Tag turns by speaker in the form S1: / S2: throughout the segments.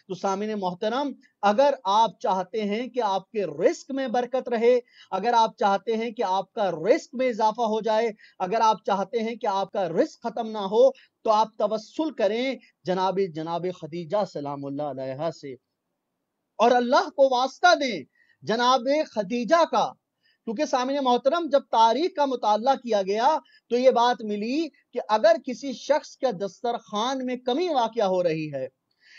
S1: تو सामिन मोहतरम, अगर आप चाहते हैं कि आपके रिस्क में बरकत रहे, अगर आप चाहते हैं कि आपका रिस्क में इजाफा हो जाए, अगर आप चाहते हैं कि आपका रिस्क खत्म ना हो, तो आप तवस्सुल करें जनाब खदीजा सलामुल्लाह अलैहा से, और अल्लाह को वास्ता दें जनाब खदीजा का। क्योंकि सामने मोहतरम, जब तारीख का मुताला किया गया तो ये बात मिली कि अगर किसी शख्स के दस्तरखान में कमी वाक़या हो रही है,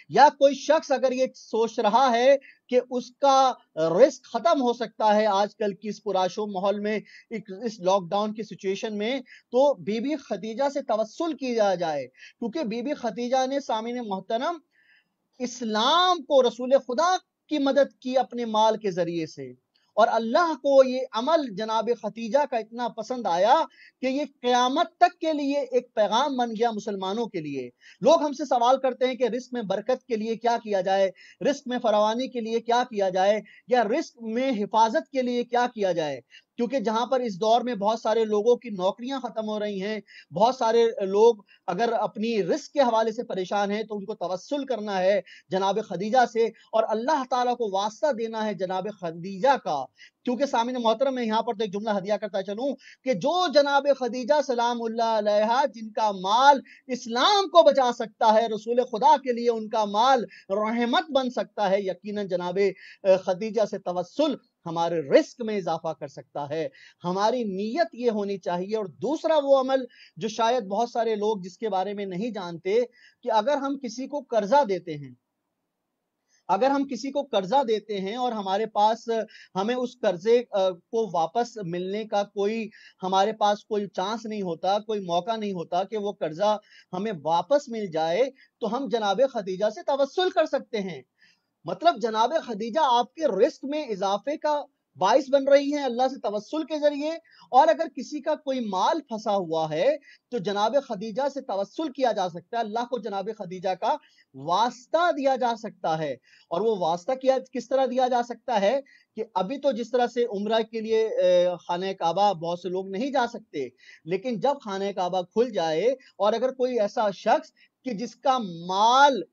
S1: या कोई शख्स अगर ये सोच रहा है कि उसका रिस्क खत्म हो सकता है आजकल की इस पुराशो माहौल में, इस लॉकडाउन की सिचुएशन में, तो बीबी खदीजा से तवस्सुल किया जाए। क्योंकि बीबी खदीजा ने सामने मोहतरम इस्लाम को, रसूल खुदा की मदद की अपने माल के जरिए से, और अल्लाह को ये अमल जनाब खतीजा का इतना पसंद आया कि ये क़यामत तक के लिए एक पैगाम बन गया मुसलमानों के लिए। लोग हमसे सवाल करते हैं कि रिस्क में बरकत के लिए क्या किया जाए, रिस्क में फरावानी के लिए क्या किया जाए, या रिस्क में हिफाजत के लिए क्या किया जाए। क्योंकि जहां पर इस दौर में बहुत सारे लोगों की नौकरियां खत्म हो रही हैं, बहुत सारे लोग अगर अपनी रिस्क के हवाले से परेशान हैं, तो उनको तवस्सुल करना है जनाब खदीजा से, और अल्लाह ताला को वास्ता देना है जनाब खदीजा का। क्योंकि सामने मोहतरम, मैं यहाँ पर तो एक जुमला हदिया करता चलूं कि जो जनाब खदीजा सलामुल्लाह अलैहा, जिनका माल इस्लाम को बचा सकता है, रसूल खुदा के लिए उनका माल रहमत बन सकता है, यकीनन जनाब खदीजा से तवस्सुल हमारे रिस्क में इजाफा कर सकता है। हमारी नीयत ये होनी चाहिए। और दूसरा वो अमल जो शायद बहुत सारे लोग जिसके बारे में नहीं जानते, कि अगर हम किसी को कर्जा देते हैं, अगर हम किसी को कर्जा देते हैं और हमारे पास, हमें उस कर्जे को वापस मिलने का कोई, हमारे पास कोई चांस नहीं होता, कोई मौका नहीं होता कि वो कर्जा हमें वापस मिल जाए, तो हम जनाब खदीजा से तवस्सुल कर सकते हैं। मतलब जनाब खदीजा आपके रिस्क में इजाफे का बाइस बन रही हैं अल्लाह से तवस्सुल के जरिए। और अगर किसी का कोई माल फंसा हुआ है, तो जनाब खदीजा से तवस्सुल किया जा सकता है, अल्लाह को जनाब खदीजा का वास्ता दिया जा सकता है। और वो वास्ता किस तरह दिया जा सकता है, कि अभी तो जिस तरह से उम्रा के लिए खाने काबा बहुत से लोग नहीं जा सकते, लेकिन जब खाने काबा खुल जाए, और अगर कोई ऐसा शख्स कि जिसका माल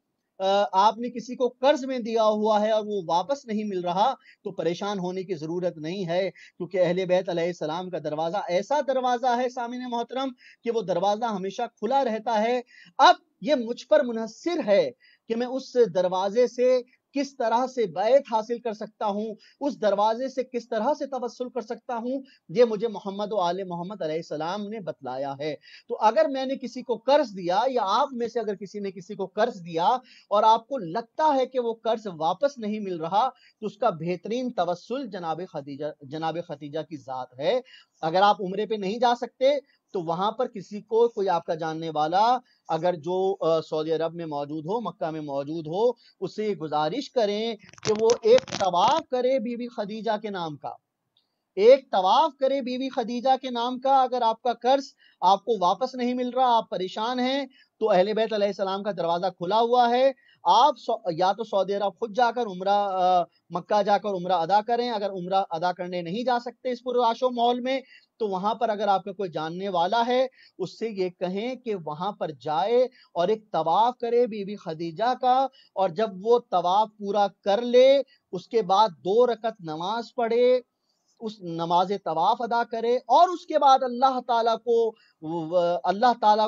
S1: आपने किसी को कर्ज में दिया हुआ है और वो वापस नहीं मिल रहा, तो परेशान होने की जरूरत नहीं है। क्योंकि अहले बैत अलैहिस्सलाम का दरवाजा ऐसा दरवाजा है सामिन मोहतरम, कि वो दरवाजा हमेशा खुला रहता है। अब ये मुझ पर मुनहसिर है कि मैं उस दरवाजे से किस तरह से बैत हासिल कर सकता हूं, उस दरवाजे से किस तरह से तवस्सुल कर सकता हूं, ये मुझे मोहम्मद व आले मोहम्मद अलैहिस्सलाम ने बतलाया है। तो अगर मैंने किसी को कर्ज दिया, या आप में से अगर किसी ने किसी को कर्ज दिया, और आपको लगता है कि वो कर्ज वापस नहीं मिल रहा, तो उसका बेहतरीन तवस्सुल जनाब खदीजा की जात है। अगर आप उम्रे पे नहीं जा सकते, तो वहां पर किसी को, कोई आपका जानने वाला अगर जो सऊदी अरब में मौजूद हो, मक्का में मौजूद हो, उससे गुजारिश करें कि वो एक तवाफ करे बीबी खदीजा के नाम का, एक तवाफ करे बीवी खदीजा के नाम का। अगर आपका कर्ज आपको वापस नहीं मिल रहा, आप परेशान हैं, तो अहले बैत अलैहिस्सलाम का दरवाजा खुला हुआ है। आप या तो सऊदी अरब खुद जाकर उम्रा, मक्का जाकर उम्रा अदा करें। अगर उम्रा अदा करने नहीं जा सकते इस पुरआशो माहौल में, तो वहां पर अगर आपका कोई जानने वाला है, उससे ये कहें कि वहां पर जाए और एक तवाफ करे बीबी खदीजा का। और जब वो तवाफ पूरा कर ले, उसके बाद 2 रकत नमाज पढ़े, उस नमाज तवाफ अदा करे, और उसके बाद अल्लाह ताला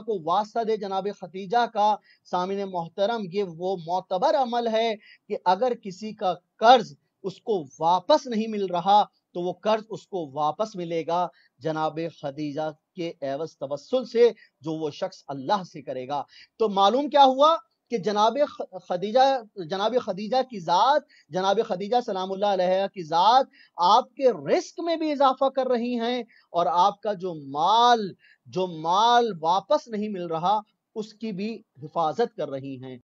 S1: को वास्ता दे जनाब खतीजा का। सामिन मोहतरम, ये वो मोतबर अमल है कि अगर किसी का कर्ज उसको वापस नहीं मिल रहा, तो वो कर्ज उसको वापस मिलेगा जनाब खदीजा के एवज तवस्सुल से, जो वो शख्स अल्लाह से करेगा। तो मालूम क्या हुआ कि जनाब खदीजा की जात, जनाब खदीजा सलामुल्लाह अलैहा की जात आपके रिस्क में भी इजाफा कर रही हैं, और आपका जो माल वापस नहीं मिल रहा, उसकी भी हिफाजत कर रही हैं।